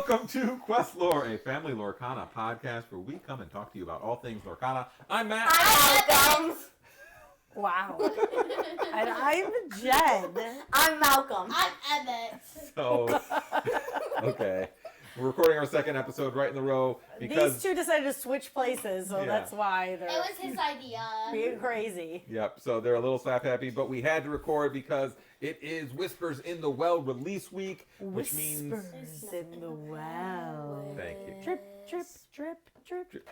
Welcome to QuestLore, a family Lorcana podcast where we come and talk to you about all things Lorcana. I'm Matt. I'm Malcolm. Wow. And I'm Jen. I'm Malcolm. I'm Emmett. So, okay. We're recording our second episode right in the row because... These two decided to switch places, so that's why they're... It was his idea. Being crazy. Yep, so they're a little slap happy, but we had to record because it is Whispers in the Well release week, which means... Whispers in the Well. Thank you. Drip, drip, drip, drip, drip.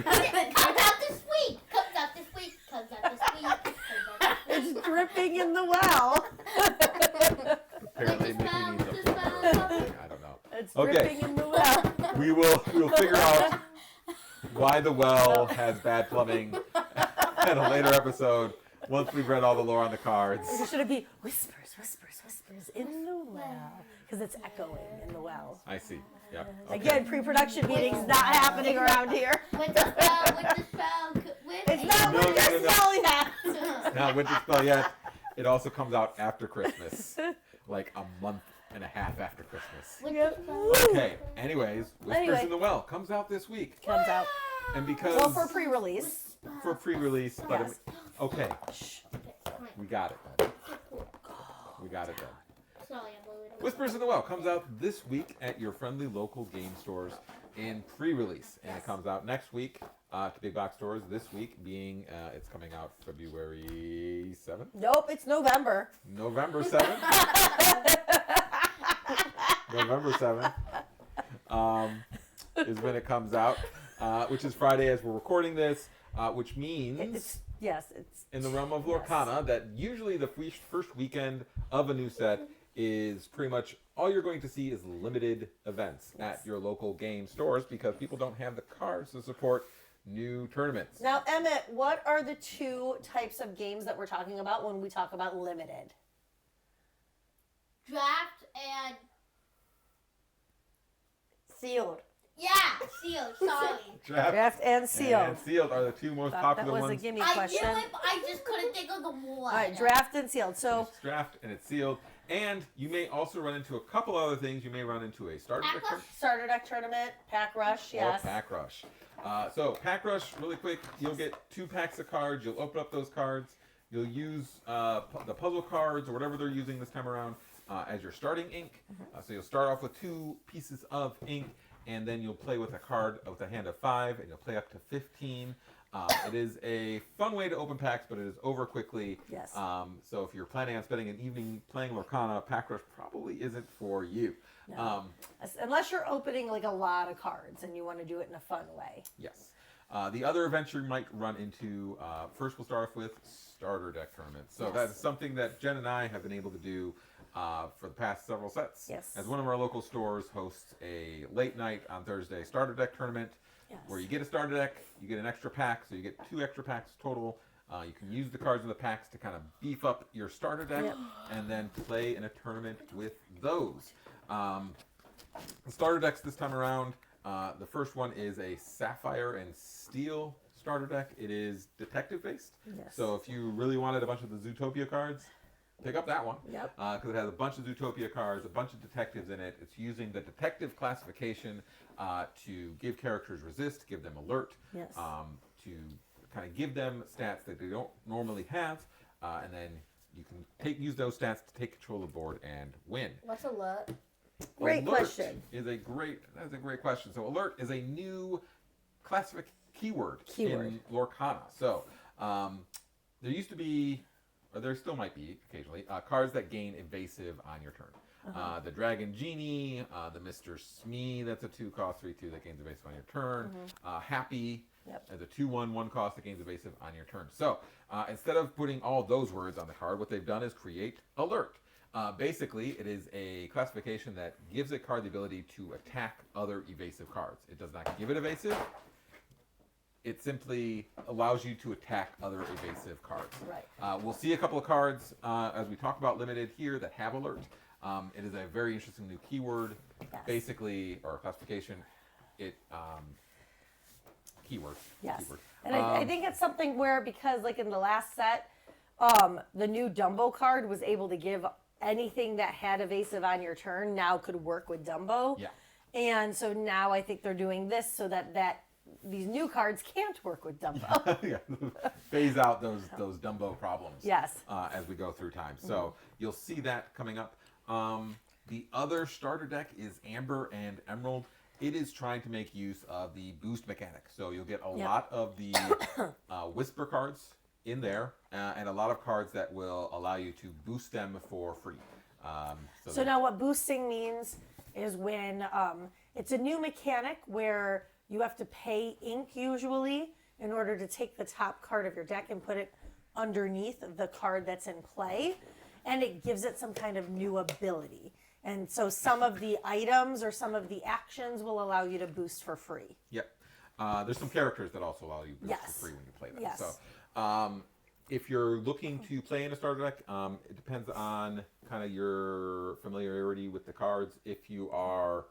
Comes out this week. Comes out this week. Comes out this week. Comes out this week. It's dripping in the well. Apparently Mickey needs a plumber or something. I don't know. It's Okay. dripping in the well. We will figure out why the well has bad plumbing in a later episode once we've read all the lore on the cards. Or should it be whispers, whispers, whispers in the well? Because it's echoing in the well. I see. Yep. Okay. Again, pre-production meetings not happening around here. Winter spell. It's not No, winter no, no, no. spell yet. It's not winter spell yet. It also comes out after Christmas, like a month and a half after Christmas. Winter spell. Okay. Anyways, Whispers in the Well comes out this week, Comes out. and because Well, for pre-release. for pre-release, but Yes. okay, Shh. we got it. Then. We got it then. Sorry, I'm moving. Whispers in the Well comes out this week at your friendly local game stores in pre-release, and it comes out next week to big box stores. This week being it's coming out February 7th, Nope, it's November. November 7th, November 7th is when it comes out, which is Friday as we're recording this, which means It's in the realm of Lorcana that usually the first weekend of a new set is pretty much all you're going to see is limited events at your local game stores because people don't have the cards to support new tournaments. Now, Emmett, what are the two types of games that we're talking about when we talk about limited? Draft and Sealed. sealed. Sorry. Draft and sealed. and sealed are the two most Thought popular that was ones. a gimme I question. knew it, but I just couldn't think of the one. All right, draft and sealed. So, It's draft and it's sealed. And you may also run into a couple other things. You may run into a starter deck tournament starter deck tournament, pack rush, or yes. pack rush. So pack rush, really quick, you'll get 2 packs of cards. You'll open up those cards. You'll use the puzzle cards or whatever they're using this time around as your starting ink. So you'll start off with 2 pieces of ink, and then you'll play with a card with a hand of 5, and you'll play up to 15. It is a fun way to open packs, but it is over quickly. Yes. So if you're planning on spending an evening playing Lorcana, pack rush probably isn't for you. No. Unless you're opening like a lot of cards and you want to do it in a fun way. Yes. The other events you might run into, first we'll start off with starter deck tournaments. So Yes. that's something that Jen and I have been able to do for the past several sets. Yes. As one of our local stores hosts a late night on Thursday starter deck tournament Yes. where you get a starter deck, you get an extra pack, so you get 2 extra packs total. You can use the cards in the packs to kind of beef up your starter deck and then play in a tournament with those. The starter decks this time around, the first one is a Sapphire and Steel starter deck. It is detective based. Yes. So if you really wanted a bunch of the Zootopia cards, pick up that one. Yep. Because it has a bunch of Zootopia cards, a bunch of detectives in it. It's using the detective classification to give characters resist, give them alert, Yes. to kind of give them stats that they don't normally have, and then you can use those stats to take control of the board and win. What's alert? Great Alert question. That is a great question. So alert is a new classific keyword in Lorcana. So there used to be, or there still might be occasionally, cards that gain evasive on your turn. The Dragon Genie, the Mr. Smee, that's a 2-cost 3/2 that gains evasive on your turn. Happy, as a 2/1 1-cost that gains evasive on your turn. So instead of putting all those words on the card, what they've done is create alert. Basically, it is a classification that gives a card the ability to attack other evasive cards. It does not give it evasive. It simply allows you to attack other evasive cards. Right. We'll see a couple of cards as we talk about limited here that have alert. It is a very interesting new keyword, basically, or classification. Keyword. Yes. Keyword. And I think it's something where, because like in the last set, the new Dumbo card was able to give anything that had evasive on your turn now could work with Dumbo. Yeah. And so now I think they're doing this so that these new cards can't work with Dumbo. Yeah, phase out those Dumbo problems. Yes. As we go through time, so you'll see that coming up. The other starter deck is Amber and Emerald. It is trying to make use of the boost mechanic, so you'll get a lot of the Whisper cards in there, and a lot of cards that will allow you to boost them for free. So now what boosting means is when it's a new mechanic where you have to pay ink usually in order to take the top card of your deck and put it underneath the card that's in play, and it gives it some kind of new ability. And so some of the items or some of the actions will allow you to boost for free. Yep. There's some characters that also allow you boost Yes. for free when you play them. Yes. So if you're looking to play in a starter deck, it depends on kind of your familiarity with the cards. If you are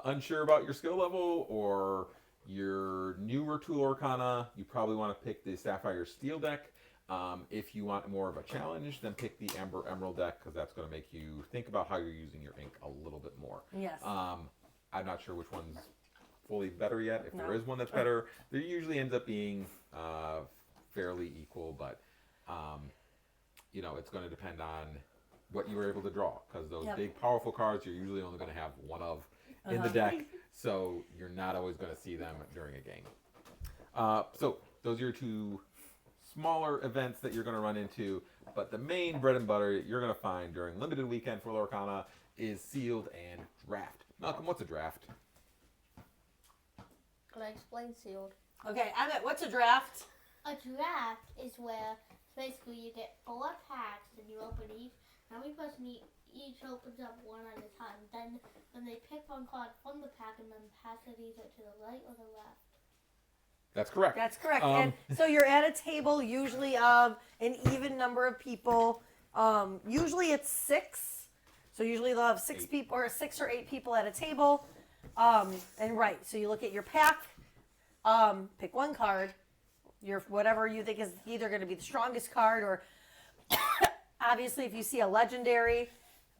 unsure about your skill level or you're newer to Lorcana, you probably want to pick the Sapphire Steel deck. If you want more of a challenge, then pick the Amber Emerald deck, because that's going to make you think about how you're using your ink a little bit more. Yes. I'm not sure which one's fully better yet. If No. there is one that's better, there usually ends up being fairly equal, but it's going to depend on what you were able to draw, because those big powerful cards you're usually only going to have one of in the deck, so you're not always going to see them during a game. So those are your two smaller events that you're going to run into, but the main bread and butter you're going to find during limited weekend for Lorcana is sealed and draft. Malcolm, what's a draft? Can I explain sealed? Okay, Emmett, what's a draft? A draft is where basically you get 4 packs and you open each. Every person each opens up one at a time. Then when they pick one card from the pack and then pass it either to the right or the left. That's correct. That's correct. And so you're at a table usually of an even number of people. Usually it's 6. So usually they'll have 6 people or 6 or 8 people at a table. So you look at your pack, pick one card, whatever you think is either going to be the strongest card, or obviously if you see a legendary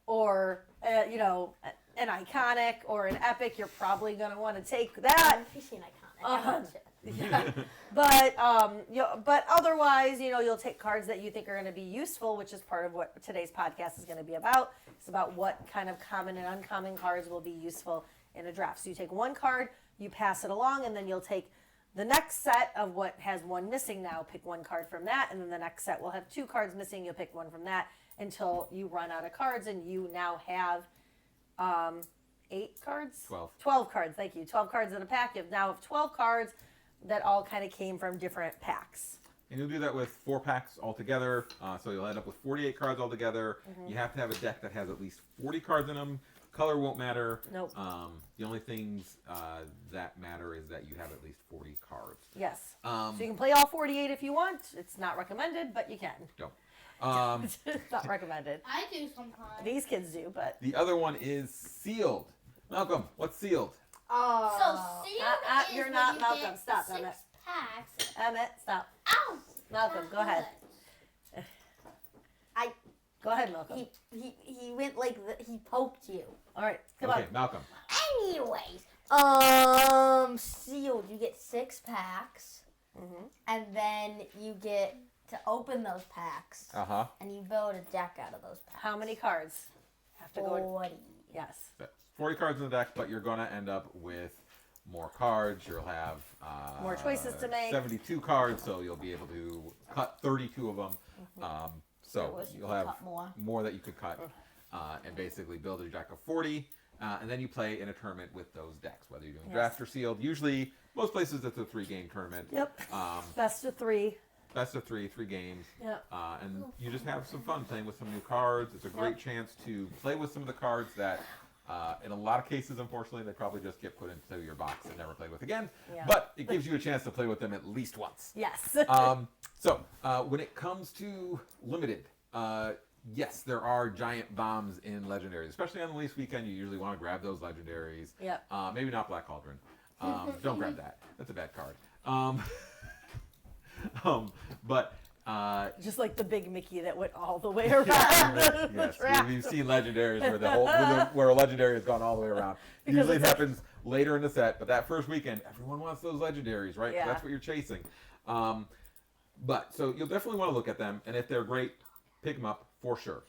or an iconic or an epic, you're probably going to want to take that. If you see an iconic, Yeah. But otherwise, you'll take cards that you think are going to be useful, which is part of what today's podcast is going to be about. It's about what kind of common and uncommon cards will be useful in a draft. So you take one card, you pass it along, and then you'll take the next set of what has one missing now, pick one card from that, and then the next set will have 2 cards missing, you'll pick one from that until you run out of cards, and you now have 8 cards? 12. 12 cards, thank you. 12 cards in a pack. You now have 12 cards that all kind of came from different packs. And you'll do that with 4 packs altogether, so you'll end up with 48 cards altogether. You have to have a deck that has at least 40 cards in them. Color won't matter. Nope. The only things that matter is that you have at least 40 cards. Yes. So you can play all 48 if you want. It's not recommended, but you can. Don't. It's not recommended. I do sometimes. These kids do, but The other one is sealed. Malcolm, what's sealed? So sealed is you're when not you Malcolm. get Stop, 6 Emmett. packs. Emmett, stop. Ow! Malcolm, go ahead. Go ahead, Malcolm. He went like he poked you. All right, come Okay, on. Malcolm. Anyways, sealed. You get 6 packs, and then you get to open those packs, Uh-huh. and you build a deck out of those packs. How many cards have to go in? 40. Yes. 40 cards in the deck, but you're going to end up with more cards. You'll have More choices to make. 72 cards, so you'll be able to cut 32 of them. So you'll have cut more. that you could cut, and basically build a deck of 40. And then you play in a tournament with those decks, whether you're doing draft or sealed. Usually, most places it's a 3-game tournament. Yep. Um, Best of 3. Best of 3 games. Yep. And you just have some fun playing with some new cards. It's a great chance to play with some of the cards that, in a lot of cases, unfortunately, they probably just get put into your box and never played with again. Yeah. But it gives you a chance to play with them at least once. Yes. So when it comes to limited, yes, there are giant bombs in legendaries, especially on the release weekend. You usually want to grab those legendaries. Yep. Maybe not Black Cauldron. Don't grab that. That's a bad card. But Just like the big Mickey that went all the way around the Yes, track. we've seen legendaries where a legendary has gone all the way around. Because Usually it it's like- happens later in the set, but that first weekend, everyone wants those legendaries, right? Yeah. That's what you're chasing. But so you'll definitely want to look at them, and if they're great, pick them up for sure.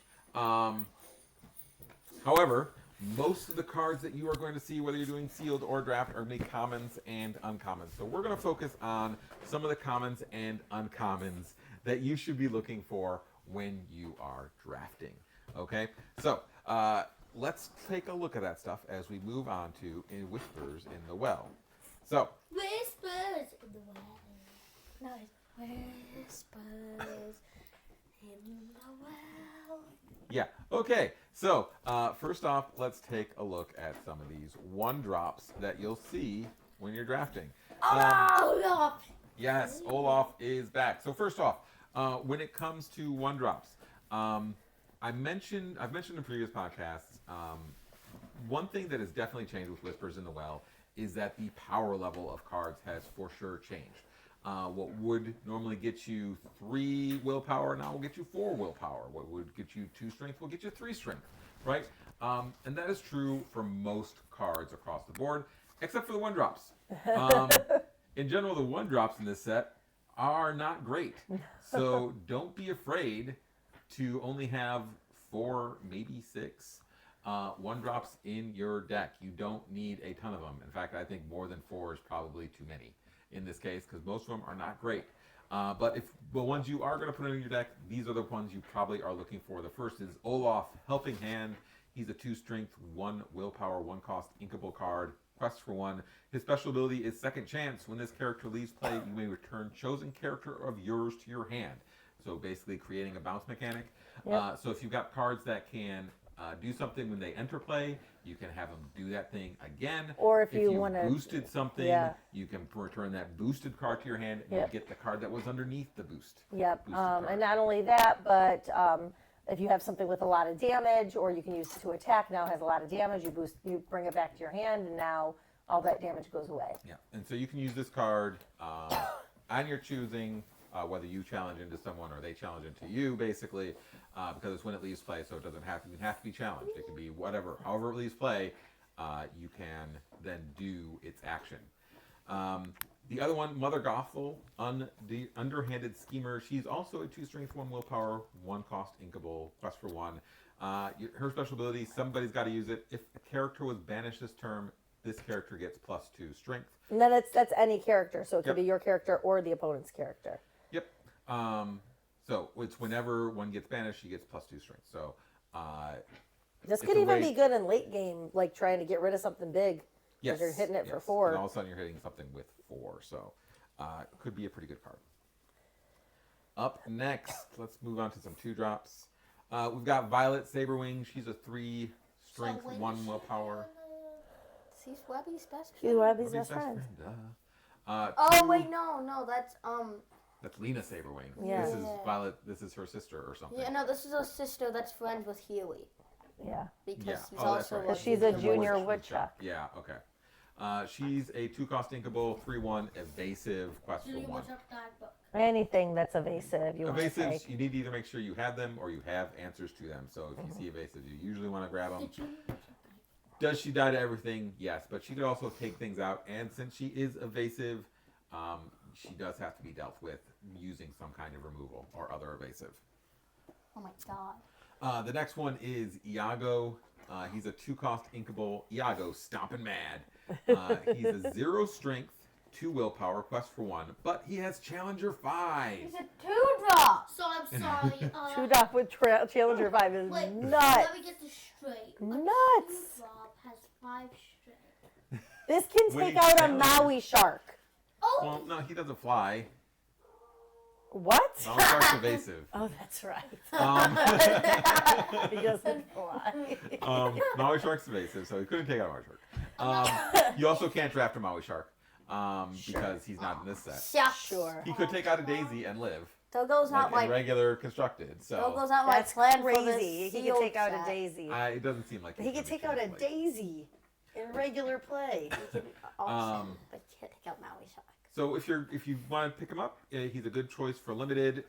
However, most of the cards that you are going to see, whether you're doing sealed or draft, are going to be commons and uncommons. So we're going to focus on some of the commons and uncommons that you should be looking for when you are drafting. Okay, so let's take a look at that stuff as we move on to Whispers in the Well. So Whispers in the well. No, it's whispers in the well. yeah, okay. So first off, let's take a look at some of these 1-drops that you'll see when you're drafting. Olaf. Yes, Olaf is back. So first off, when it comes to 1-drops, I've mentioned in previous podcasts, one thing that has definitely changed with Whispers in the Well is that the power level of cards has for sure changed. What would normally get you 3 willpower now will get you 4 willpower. What would get you 2 strength will get you 3 strength, right? And that is true for most cards across the board, except for the 1-drops. In general, the 1-drops in this set are not great. So don't be afraid to only have 4, maybe 6 1-drops in your deck. You don't need a ton of them. In fact, I think more than 4 is probably too many in this case, because most of them are not great. But if the ones you are going to put in your deck, these are the ones you probably are looking for. The first is Olaf, Helping Hand. He's a 2 strength, 1 willpower, 1 cost inkable card. Quest for 1. His special ability is Second Chance. When this character leaves play, you may return chosen character of yours to your hand. So basically creating a bounce mechanic. Yep. So if you've got cards that can do something when they enter play, you can have them do that thing again. Or if you you wanna- boosted something, Yeah. you can return that boosted card to your hand and Yep. you get the card that was underneath the boost. Yep. boosted card. And not only that, but if you have something with a lot of damage, or you can use it to attack, now it has a lot of damage. You bring it back to your hand, and now all that damage goes away. Yeah, and so you can use this card on your choosing, whether you challenge into someone or they challenge into you, basically, because it's when it leaves play, so it doesn't have to be challenged. It can be whatever, however it leaves play, you can then do its action. The other one, Mother Gothel, Underhanded Schemer. She's also a 2 strength, 1 willpower, 1 cost inkable, quest for 1. Her special ability, somebody's got to use it. If a character was banished this term, this character gets +2 strength. And then that's any character, so it could Yep. be your character or the opponent's character. Yep. So it's whenever one gets banished, she gets +2 strength. So This It's could a even way- be good in late game, like trying to get rid of something big. yes, you're hitting it for yes. 4. And all of a sudden you're hitting something with 4. So it could be a pretty good card. Up next, let's move on to some 2-drops. We've got Violet Saberwing. She's a 3 strength, 1 willpower. She's Webby's best She's friend. Webby's Webby's best friend. Oh 2 wait, no, that's That's Lena Saberwing. Yeah. This is Yeah. Violet. This is her sister or something. yeah, no, this is a sister that's friends with Huey Yeah. because Yeah. he's Oh, that's also right. Because she's a Woodchuck. junior woodchuck. Yeah. Okay. She's a 2 cost inkable, 3/1 evasive, quest for Julie 1. was up that book. Anything that's evasive, you want to Evasives, take. you need to either make sure you have them or you have answers to them. So if you see evasives, you usually want to grab them. Did Julie was up that Does she die to everything? Yes, but she could also take things out. And since she is evasive, she does have to be dealt with using some kind of removal or other evasive. Oh my god. The next one is Iago. He's a 2 cost inkable. Iago, stomping mad. He's a 0 strength, 2 willpower, quest for 1, but he has Challenger 5. He's a 2-drop. So I'm sorry. 2-drop with Challenger 5 is Wait, nuts. let me get this straight. Nuts. A 2-drop has 5 strength. This can When take you out a challenge- Maui shark. Oh, Well, no, he doesn't fly. What? Maui Shark's evasive. Oh, that's right. Um, He doesn't fly. Maui Shark's evasive, so he couldn't take out a Maui Shark. You also can't draft a Maui Shark because he's not in this set. Yeah. Sure. He could take out a Daisy and live, So goes out like in like regular constructed. so So goes out my That's plan for this crazy. He could sealed take out a set. daisy. it doesn't seem like He he's could gonna take out a translate. daisy in regular play. Awesome. Um, But can't take out Maui sharks. So if you want to pick him up, he's a good choice for limited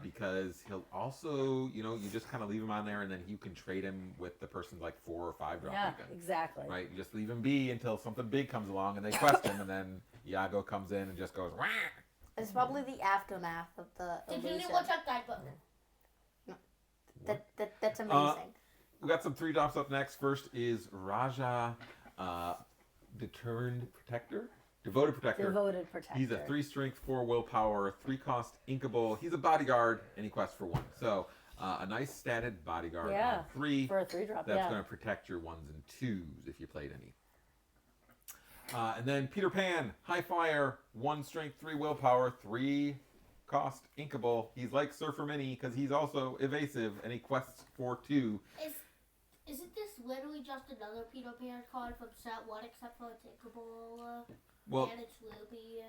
because he'll also, you just kind of leave him on there and then you can trade him with the person's like 4 or 5 drop Yeah, even. exactly. Right? You just leave him be until something big comes along and they quest him and then Iago comes in and just goes, wah! It's probably the aftermath of the Did you illusion. watch that guidebook? That's amazing. We got some 3 drops up next. First is Raja Devoted Protector. Devoted Protector. He's a 3 strength, 4 willpower, 3 cost inkable. He's a bodyguard, and he quests for 1. So a nice statted bodyguard on 3. For a 3-drop, That's going to protect your 1s and 2s if you played any. And then Peter Pan, High Flyer, 1 strength, 3 willpower, 3 cost inkable. He's like Surfer Mini because he's also evasive, and he quests for 2. Isn't this literally just another Peter Pan card from set 1 except for it's inkable? Well, and it's Ruby.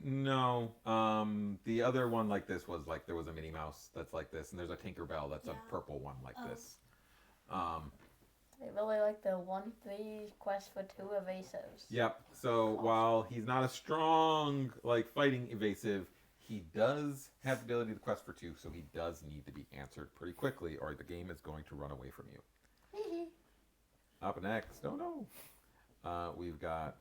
no. The other one like this was like there was a Minnie Mouse that's like this, and there's a Tinkerbell that's a purple one like this. They really like the 1-3 quest for 2 evasives. Yep. So while he's not a strong like fighting evasive, he does have the ability to quest for 2, so he does need to be answered pretty quickly, or the game is going to run away from you. Up next, we've got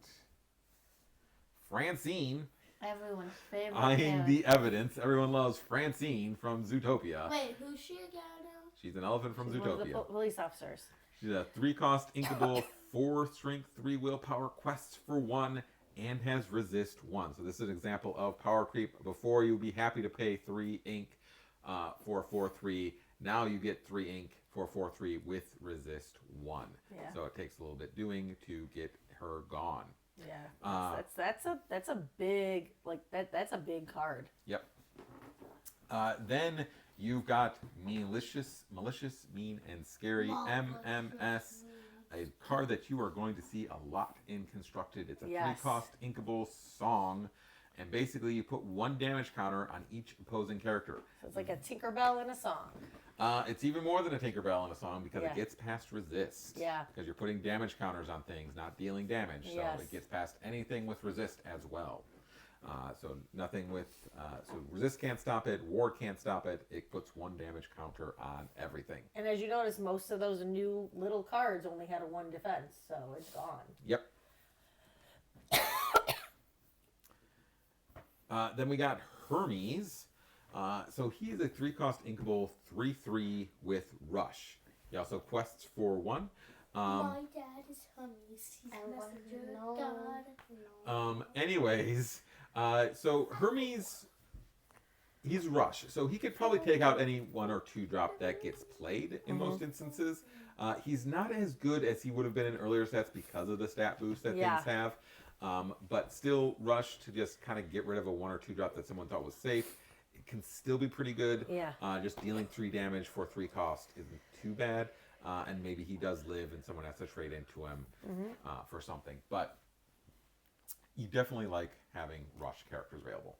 Francine. Everyone's favorite. Eyeing the evidence. Everyone loves Francine from Zootopia. Wait, who's she again now? She's an elephant from She's one of the Zootopia. police officers. She's a 3 cost inkable, 4 strength, 3 willpower, quests for 1, and has resist 1. So this is an example of power creep. Before you'd be happy to pay 3 ink for 4/3. Now you get 3 ink for 4/3 with resist 1. Yeah. So it takes a little bit doing to get her gone. Yeah, that's a big that's a big card. Yep. Then you've got malicious, mean, and scary MMS, a card that you are going to see a lot in Constructed. It's a 3 cost inkable song, and basically you put 1 damage counter on each opposing character. So it's like a Tinkerbell in a song. It's even more than a Tinkerbell in a song because it gets past resist. Yeah. Because you're putting damage counters on things, not dealing damage. So Yes. it gets past anything with resist as well. So nothing with, so resist can't stop it, ward can't stop it. It puts 1 damage counter on everything. And as you notice, most of those new little cards only had a 1 defense, so it's gone. Yep. Then we got Hermes. So he is a 3 cost inkable 3/3 with rush. He also quests for 1. My dad is Hermes. He's a messenger of God. Anyways, so Hermes, he's rush. So he could probably take out any 1 or 2 drop that gets played in most instances. He's not as good as he would have been in earlier sets because of the stat boost that things have. But still, rush to just kind of get rid of a 1 or 2 drop that someone thought was safe. It can still be pretty good. Yeah. Just dealing 3 damage for 3 cost isn't too bad. And maybe he does live and someone has to trade into him for something. But you definitely like having rush characters available.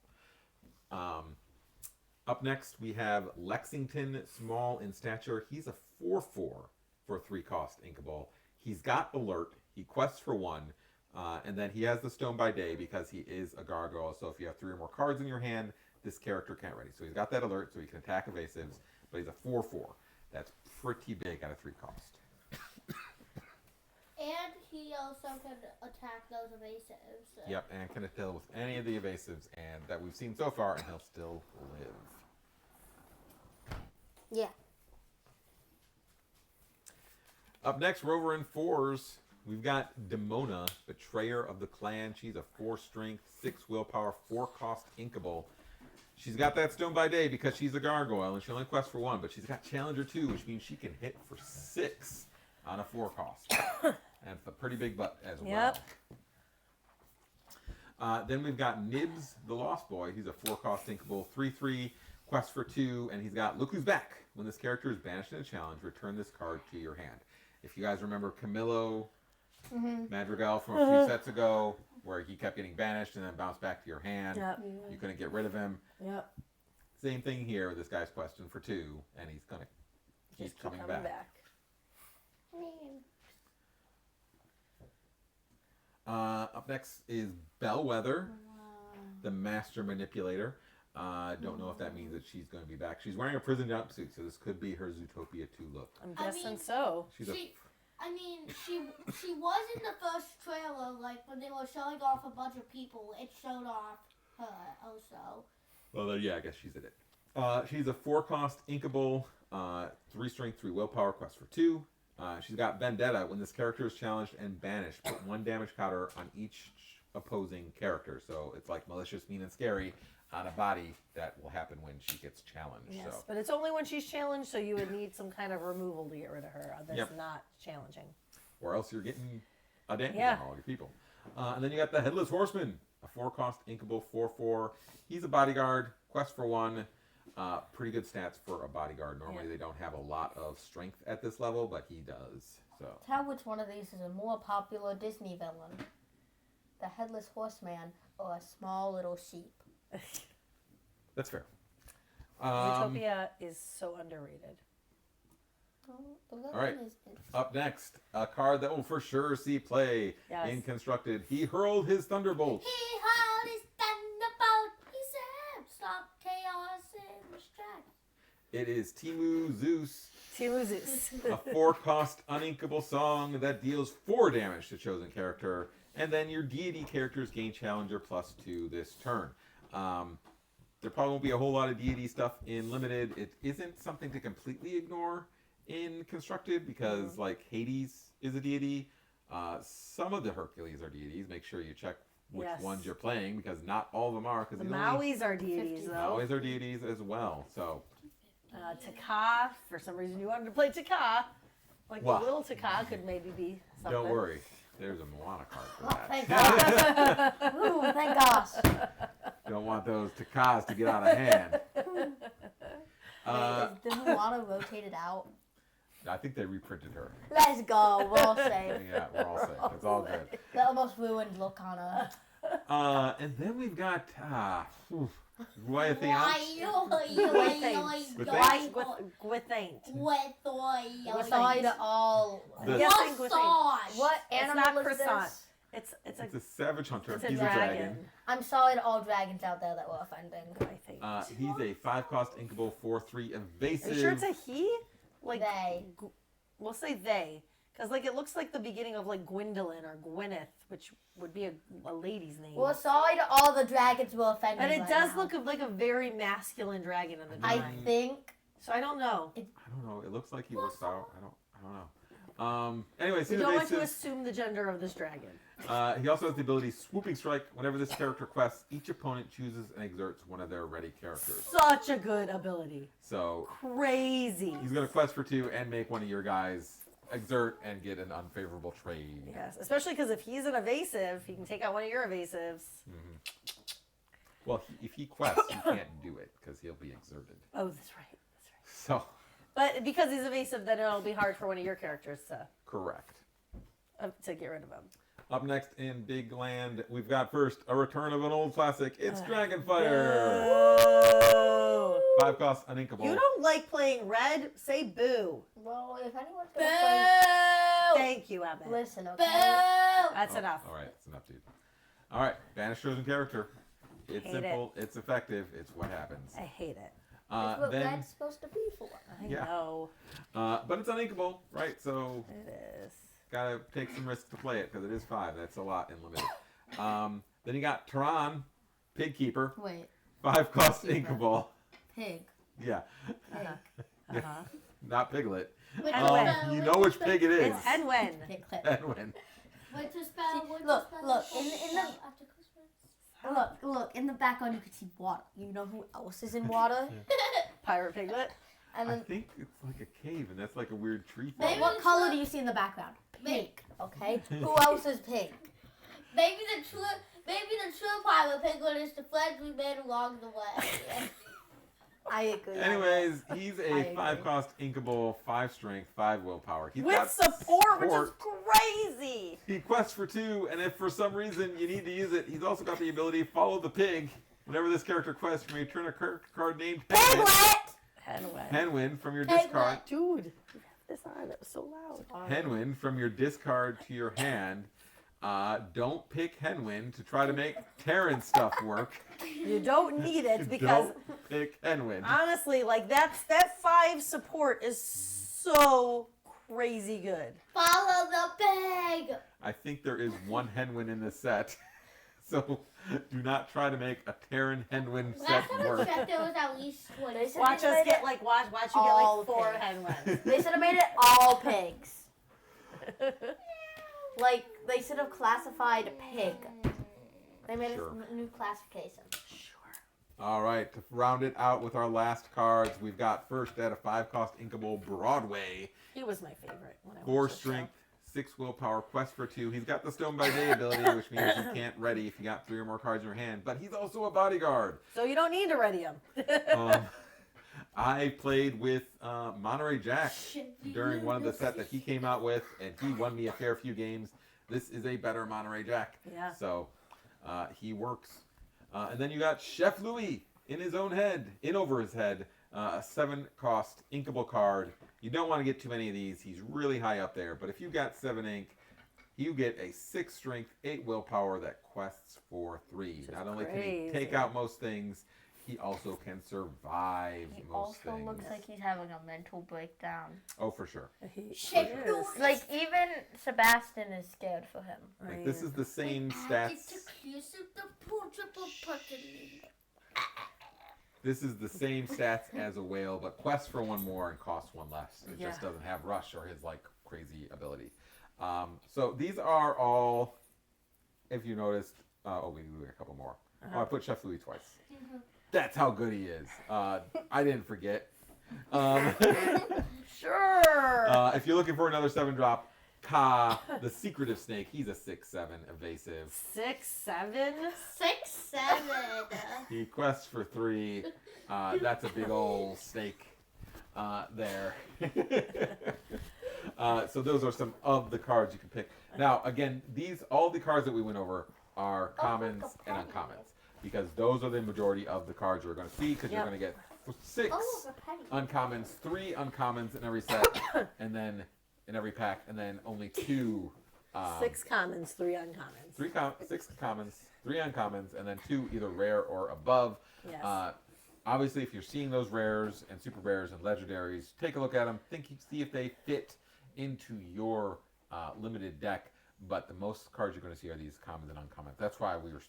Up next, we have Lexington, small in stature. He's a 4/4 for 3 cost inkable. He's got alert. He quests for 1. And then he has the Stone by Day because he is a gargoyle. So if you have 3 or more cards in your hand, this character can't ready. So he's got that alert, so he can attack evasives. But he's a 4/4. That's pretty big at a 3 cost. And he also can attack those evasives. Yep, and can deal with any of the evasives and that we've seen so far, and he'll still live. Yeah. Up next, Rover in 4s. We've got Demona, Betrayer of the Clan. She's a 4 strength, 6 willpower, 4 cost inkable. She's got that Stone by Day because she's a gargoyle and she only quests for 1, but she's got Challenger 2, which means she can hit for 6 on a 4 cost. And it's a pretty big butt as well. Then we've got Nibs, the Lost Boy. He's a 4 cost inkable, 3/3, quest for 2, and he's got Look Who's Back. When this character is banished in a challenge, return this card to your hand. If you guys remember Camillo Madrigal from a few sets ago, where he kept getting banished and then bounced back to your hand. You couldn't get rid of him. Same thing here. This guy's questing for 2, and he's gonna keep coming back. Up next is Bellwether. the Master Manipulator. Don't know if that means that she's going to be back. She's wearing a prison jumpsuit, so this could be her Zootopia 2 look. I'm guessing so. She's she was in the first trailer, like when they were showing off a bunch of people. It showed off her also. Well, yeah, I guess she's in it. She's a 4-cost inkable, 3 strength, 3 willpower, quest for 2. She's got Vendetta. When this character is challenged and banished, put 1 damage counter on each opposing character. So it's like malicious, mean, and scary on a body that will happen when she gets challenged. Yes, So. but it's only when she's challenged, so you would need some kind of removal to get rid of her. That's not challenging. Or else you're getting a damage Yeah. on all your people. And then you got the Headless Horseman, a 4-cost inkable 4/4. He's a bodyguard, quest for 1. Pretty good stats for a bodyguard. Normally they don't have a lot of strength at this level, but he does. So Tell which one of these is a more popular Disney villain. The Headless Horseman or a small little sheep. that's fair. Zootopia is so underrated. All right. Up next, a card that will for sure see play in Constructed. He hurled his thunderbolt. He held his thunderbolt. He said, "Stop chaos and distract." It is Timu Zeus, Timu Zeus. a 4-cost uninkable song that deals 4 damage to chosen character, and then your deity characters gain Challenger +2 this turn. There probably won't be a whole lot of deity stuff in Limited. It isn't something to completely ignore in Constructed because, like, Hades is a deity. Some of the Hercules are deities. Make sure you check which ones you're playing because not all of them are. The Mauis are deities, though. Mauis are deities as well. So. Taka, for some reason you wanted to play Taka. Like the little Taka could maybe be something. Don't worry. There's a Moana card for that. Thank God. Ooh, thank gosh. Don't want those Takas to get out of hand. Wait, is the Moana rotated out? I think they reprinted her. Let's go. We're all safe. Yeah, we're all safe. It's all good. That almost ruined Lorcana. And then we've got Guayathians. Beside all. What It's animal not is croissant. this? It's a savage hunter. It's a He's dragon. a dragon. I'm sorry to all dragons out there that were offending. I think. He's a 5-cost inkable 4/3 evasive. Are you sure it's a he? Like They. We'll say they, because like it looks like the beginning of like Gwendolyn or Gwyneth, which would be a lady's name. Well, sorry to all the dragons who were offending. But it right does now. look like a very masculine dragon in the I drawing. think. So I don't know. I don't know. It looks like he works out. I don't know. Anyways, We he's don't want to evasive. assume the gender of this dragon. He also has the ability Swooping Strike. Whenever this character quests, each opponent chooses and exerts one of their ready characters. Such a good ability. So Crazy. he's going to quest for 2 and make one of your guys exert and get an unfavorable trade. Yes, especially because if he's an evasive, he can take out one of your evasives. Well, if he quests, you can't do it because he'll be exerted. Oh, that's right. So, But because he's evasive, then it'll be hard for one of your characters correct. to get rid of him. Up next in Big Land, we've got first a return of an old classic. It's Dragonfire. Boo. 5-cost uninkable. You don't like playing red? Say boo. Well, if anyone's gonna play, Thank you, Evan. listen, okay. That's Oh, enough. All right, it's enough, dude. All right, banish chosen character. It's Hate simple. It's effective. It's what happens. I hate it. That's what Then, red's supposed to be for. I Yeah. know. but it's uninkable, right? So It is. gotta take some risks to play it because it is 5. That's a lot in limited. Then you got Tehran, Pig Keeper, Wait, 5-cost Keeper. inkable. pig. Yeah, Pig. Uh-huh. not Piglet. Henwen. You know which pig it is. It's Henwen. Piglet. Henwen. What's the spell? What's Look, the spell? look, in the- After Christmas. Look, in the background you can see water. You know who else is in water? Pirate Piglet. And I then, think it's like a cave, and that's like a weird tree thing. Maybe what it's color not- do you see in the background? Pink. Pink. Okay. Who else is pink? Maybe the true pirate piglet is the friends we made along the way. I agree. Anyways, he's I a agree. 5-cost inkable, 5 strength, 5 willpower. He's With got support, which is crazy. He quests for 2, and if for some reason you need to use it, he's also got the ability follow the pig. Whenever this character quests, you may return a card named Piglet! Henwen. Henwin from your Piglet. discard. Dude, you have this on. That was so loud. Henwin from your discard to your hand. don't pick Henwin to try to make Terran stuff work. You don't need it because Don't pick Henwin. honestly, like that 5 support is so crazy good. Follow the bag. I think there is one Henwin in this set. So do not try to make a Terran Henwin set Last time I work. checked, there was at least 20. They said Watch they us made get it like watch you get all like 4 pigs. Henwins. They should have made it all pigs. Like, they should have classified pig. They made Sure. a new classification. All right, to round it out with our last cards, we've got first at a 5-cost inkable Broadway. He was my favorite when I 4 watched the show. strength, 6 willpower, quest for 2. He's got the Stone by Day ability, which means you can't ready if you got 3 or more cards in your hand. But he's also a bodyguard. So you don't need to ready him. I played with Monterey Jack during one of the set that he came out with, and he won me a fair few games. This is a better Monterey Jack. Yeah. So he works. And then you got Chef Louis in his own head, in over his head, a 7-cost inkable card. You don't want to get too many of these. He's really high up there. But if you got 7 ink, you get a 6 strength, 8 willpower that quests for 3. Not only can he take crazy. out most things, he also can survive He most also things. looks like he's having a mental breakdown. Oh, for sure. He Shit, is. no. Like, even Sebastian is scared for him. Like, this is the same Add it stats. to exclusive the portable button. This is the same stats as a whale, but quests for 1 more and costs 1 less. It just Yeah. doesn't have rush or his like crazy ability. So these are all, if you noticed. We got a couple more. Oh, I put Chef Louis twice. That's how good he is. I didn't forget. Sure. If you're looking for another 7-drop, Ka, the secretive snake. He's a 6/7 evasive. 6, 7. 6, 7. He quests for 3. That's a big old snake there. So those are some of the cards you can pick. Now, again, all the cards that we went over are commons and uncommons, because those are the majority of the cards you're going to see, because you're Yep. going to get 6 Oh, a penny. uncommons, 3 uncommons in every set, and then in every pack, and then only 2. 6 commons, 3 uncommons. 6 commons, 3 uncommons, and then 2 either rare or above. Yes. Obviously, if you're seeing those rares and super rares and legendaries, take a look at them. See if they fit into your limited deck. But the most cards you're going to see are these commons and uncommons. That's why we were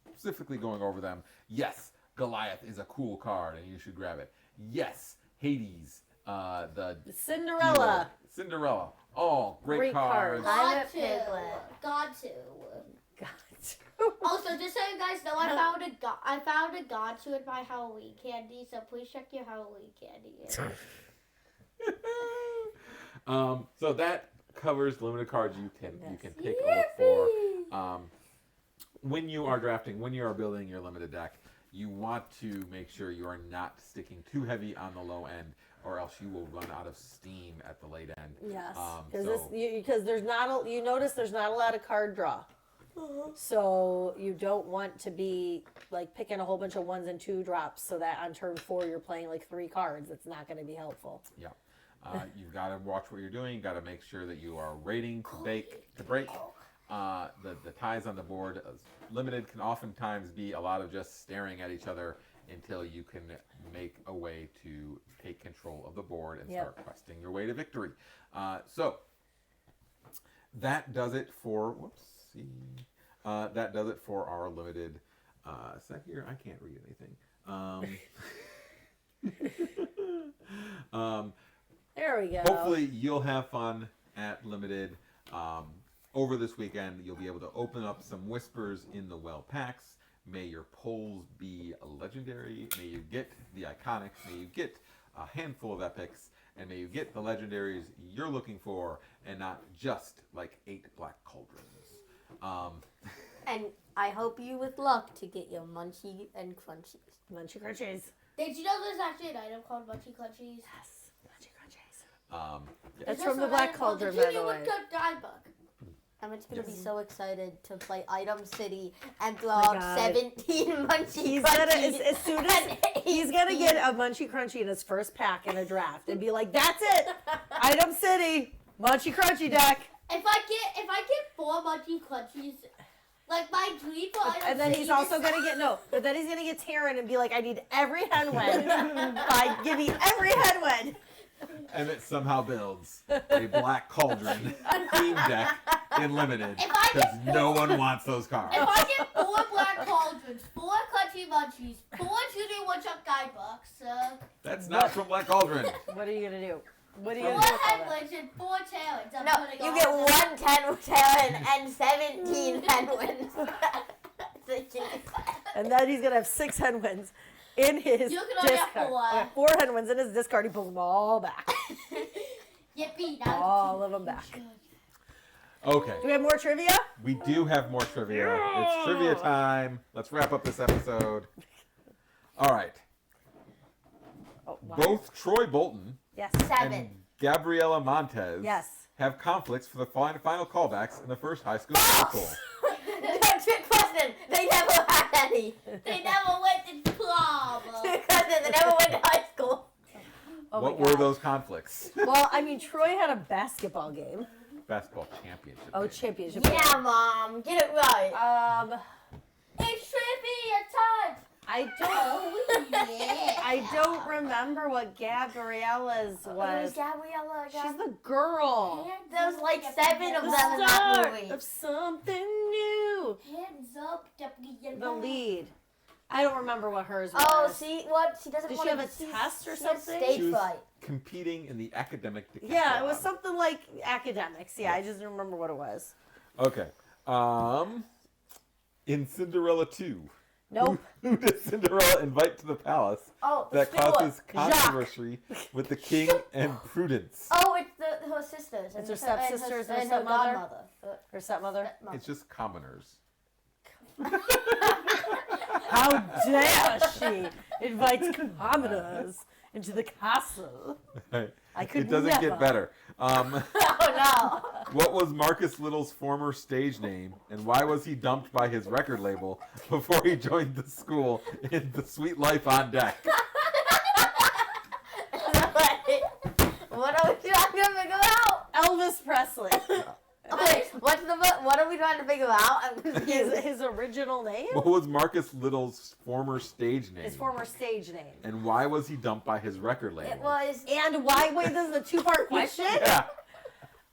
specifically going over them. Yes, Goliath is a cool card, and you should grab it. Yes, Hades, the Cinderella. Cinderella. All great Great cards. cards. I'm Got a piglet. Got to. God. Also, just so you guys know, I found a got to in my Halloween candy, so please check your Halloween candy. So that covers limited cards you can take a look for. When you are drafting, when you are building your limited deck, you want to make sure you are not sticking too heavy on the low end, or else you will run out of steam at the late end. Yes. So- Because there's not you notice there's not a lot of card draw. So you don't want to be like picking a whole bunch of 1s and 2 drops so that on turn 4 you're playing like 3 cards. It's not going to be helpful. Yeah. You've got to watch what you're doing. You've got to make sure that you are rating to break. The ties on the board. Limited can oftentimes be a lot of just staring at each other until you can make a way to take control of the board and start questing your way to victory. So that does it for that does it for our limited set here. I can't read anything. There we go. Hopefully you'll have fun at limited. Over this weekend, you'll be able to open up some whispers in the well packs. May your polls be legendary. May you get the iconics. May you get a handful of epics. And may you get the legendaries you're looking for, and not just like 8 black cauldrons. And I hope you with luck to get your munchie and crunchies. Munchie crunchies. Did you know there's actually an item called Munchy Clunchies? Yes. Munchie crunchies. Yeah. That's There's from the an Black item called Cauldron, the by the Genie way. Woodcut Guidebook. I'm just gonna be so excited to play Item City and Oh throw my out God. 17 munchie He's gonna crunchies. as soon as he's gonna get a Munchie Crunchy in his first pack in a draft and be like, "That's it, Item City, Munchie Crunchy deck." If I get 4 munchie crunchies, like my dream for And then he's also gonna get but then he's gonna get Taryn and be like, I need every Henwen. Give me every Henwen. And it somehow builds a black cauldron theme deck in limited If I because get no one wants those cards. If I get 4 black cauldrons, 4 crunchy munchies, 4 Judy Woodchuck guidebooks, That's not from Black Cauldron. What are you gonna do? What are you 4 gonna do with all that? headlands and 4 tailends. I'm No, putting you all get of them. 1 10 and 17 Henwins. And then he's gonna have 6 Henwens in his You can only have discard. 4. Okay, 4 Henwens in his discard. He pulls them all back. Yippee! Now All of them back. Okay, Do we have more trivia? we do have more trivia. It's trivia time. Let's wrap up this episode. All right. Oh, wow. Both Troy Bolton Yes. 7. and Gabriela Montez Yes. have conflicts for the final callbacks in the first high school cycle. Trick question. They never had any. They never went to prom. Trick question. They never went to high school. Oh What my were God. those conflicts? Well, I mean, Troy had a basketball game. Basketball championship. Oh, game. championship. Yeah, Mom. Get it right. It's trivia time. I don't. Oh yeah. I don't remember what Gabriella's It was was. Gabriella. She's the girl. There was like 7 of The them in that start movie. of something new. Hands up, Gabriella. The lead. I don't remember what hers was. Oh, see what? She doesn't Did want she to have a test or she had something? Stage She was fright. competing in the academic Yeah, it was decathlon. something like academics. Yeah, I just don't remember what it was. Okay. In Cinderella 2, Nope. who does Cinderella invite to the palace Oh, that Stuart. causes controversy with the king and Prudence? Oh, it's her sisters. It's her and stepsisters and her and stepmother? godmother. Her stepmother. Stepmother. It's just commoners. How dare she invite commoners into the castle? I could It doesn't never. get better. Oh no. What was Marcus Little's former stage name, and why was he dumped by his record label before he joined the school in The Sweet Life on Deck? What are we trying to figure out? Elvis Presley. Okay, what are we trying to figure out? I'm confused. His original name? What was Marcus Little's former stage name? His former stage name. And why was he dumped by his record label? It was. And why? Wait, this is a 2-part question? Yeah.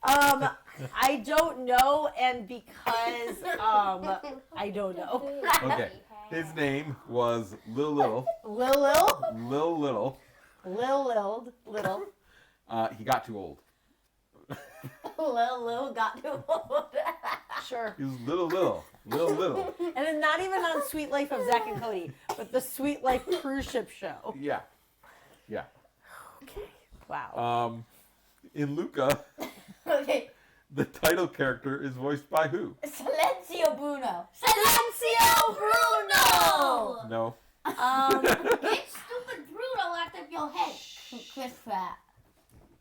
I don't know, and because I don't know. Okay. His name was Lil Little. Lil. Lil Little. Little. He got too old. Lil got too old. Sure. He was Lil Little. And then not even on Sweet Life of Zach and Cody, but the Sweet Life cruise ship show. Yeah. Okay. Wow. In Luca, Okay. the title character is voiced by who? Silencio Bruno. Silencio Bruno! No. Get stupid Bruno out of your head. Chris Pratt.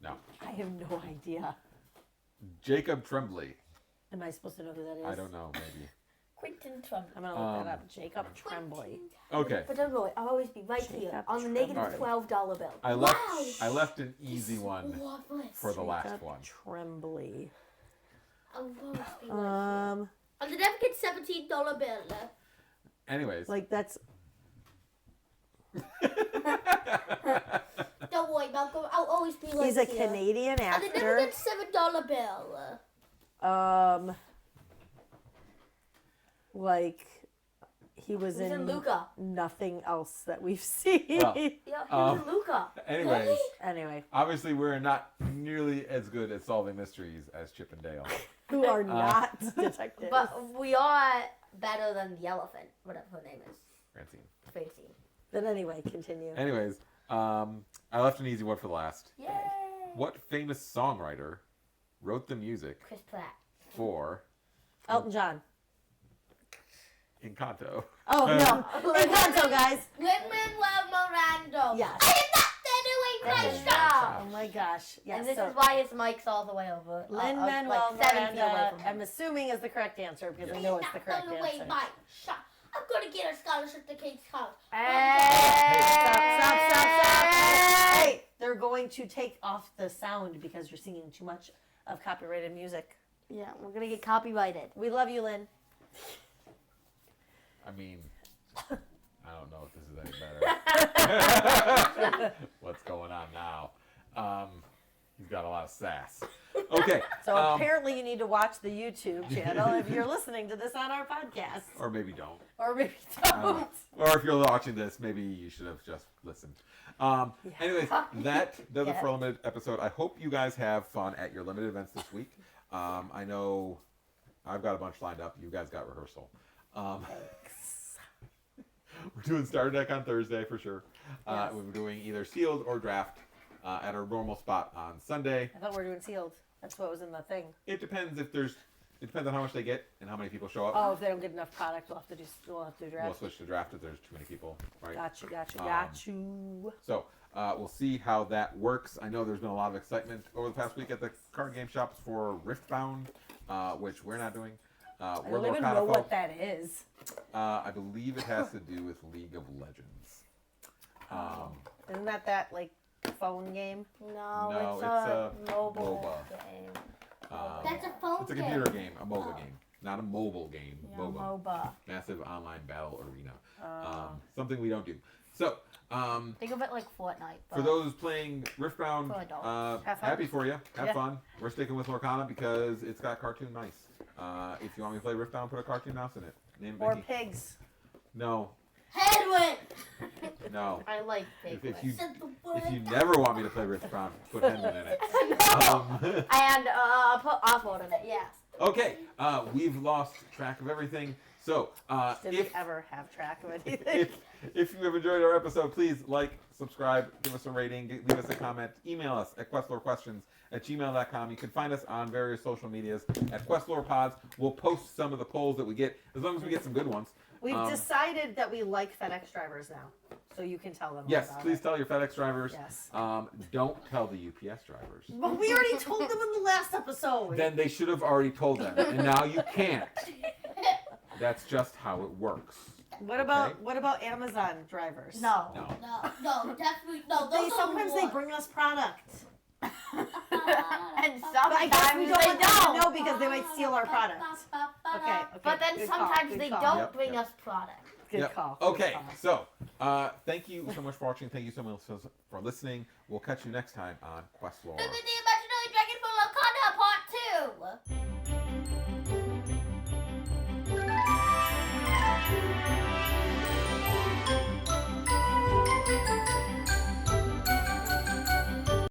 No. I have no idea. Jacob Tremblay. Am I supposed to know who that is? I don't know, maybe. Quentin Trump. I'm gonna look that up. Jacob Tremblay. Okay. But don't worry, I'll always be right here Jacob on the Tremblay. negative $12 bill. I left an easy one for the last Jacob one. Tremblay. I'll always be right. Um, And the never get $17 bill. Anyways. like that's Don't worry, Malcolm. I'll always be right he's a here. Canadian And the never actor. get $7 bill. Like he was He's in in Luca. nothing else that we've seen. Well, Yeah, he was Um, in Luca. anyways, Anyway, obviously we're not nearly as good at solving mysteries as Chip and Dale. who are not detectives. But we are better than the elephant, whatever her name is. Francine. Tracy. Then anyway, continue. Anyways, I left an easy one for the last. Yay! What famous songwriter wrote the music Chris Pratt. for Elton John. Encanto? Oh no, Encanto, guys. Lin-Manuel Miranda. Yes. I am not doing That's my his job. job. Oh my gosh. Yes. And this so is why his mic's all the way over. Lin Manuel like 7 feet away Miranda, from him. I'm assuming is the correct answer because I know it's the correct away answer. my shot. I'm gonna get a scholarship to King's College. Stop. Hey! They're going to take off the sound because you're singing too much of copyrighted music. Yeah, we're gonna get copyrighted. We love you, Lynn. I mean, I don't know if this is any better. What's going on now? He's got a lot of sass. Okay. So apparently you need to watch the YouTube channel if you're listening to this on our podcast. Or maybe don't. Or maybe I don't know. don't. Or if you're watching this, maybe you should have just listened. Anyways, that does it for a limited episode. I hope you guys have fun at your limited events this week. I know I've got a bunch lined up. You guys got rehearsal. We're doing Starter Deck on Thursday for sure. Yes. We're doing either sealed or draft at our normal spot on Sunday. I thought we were doing sealed. That's what was in the thing. It depends if there's. It depends on how much they get and how many people show up. Oh, if they don't get enough product, we'll have to do draft. We'll switch to draft if there's too many people, right? Got you. So we'll see how that works. I know there's been a lot of excitement over the past week at the card game shops for Riftbound, which we're not doing. I We're don't even Lorcana know folk. what that is. I believe it has to do with League of Legends. Isn't that like phone game? No, No, it's it's a mobile MOBA. game. That's a phone It's a game. computer game, a MOBA game, not a mobile game. Yeah, MOBA, MOBA. massive online battle arena. Something we don't do. So. Think of it like Fortnite. For those playing Riftbound, For adults. Have fun. happy for you. Have Yeah. fun. We're sticking with Lorcana because it's got cartoon mice. If you want me to play Riftbound, put a cartoon mouse in it. Name it Or Mickey. pigs. No, Headwind. no. I like If Piglet. you Said the word. if you never want me to play Riftbound, put Henlin in it. And put Oswald in it, yeah. Okay, we've lost track of everything. So Did if we ever have track of anything? if you have enjoyed our episode, please like, subscribe, give us a rating, leave us a comment, email us at questlorequestions@gmail.com. You can find us on various social medias at QuestLorePods. We'll post some of the polls that we get, as long as we get some good ones. We've decided that we like FedEx drivers now, so you can tell them. Yes, about please it. tell your FedEx drivers. Yes. Don't tell the UPS drivers. But we already told them in the last episode. Then they should have already told them, and now you can't. That's just how it works. What about Amazon drivers? No. No. No, definitely no. They Those are sometimes they rewards. bring us product. And But I guess we sometimes don't they want them to don't. know because they might steal our product. Okay. But then good call, sometimes good they call. don't Yep, bring yep. us product. Good Yep. call. good Okay, call. so thank you so much for watching. Thank you so much for listening. We'll catch you next time on QuestLore.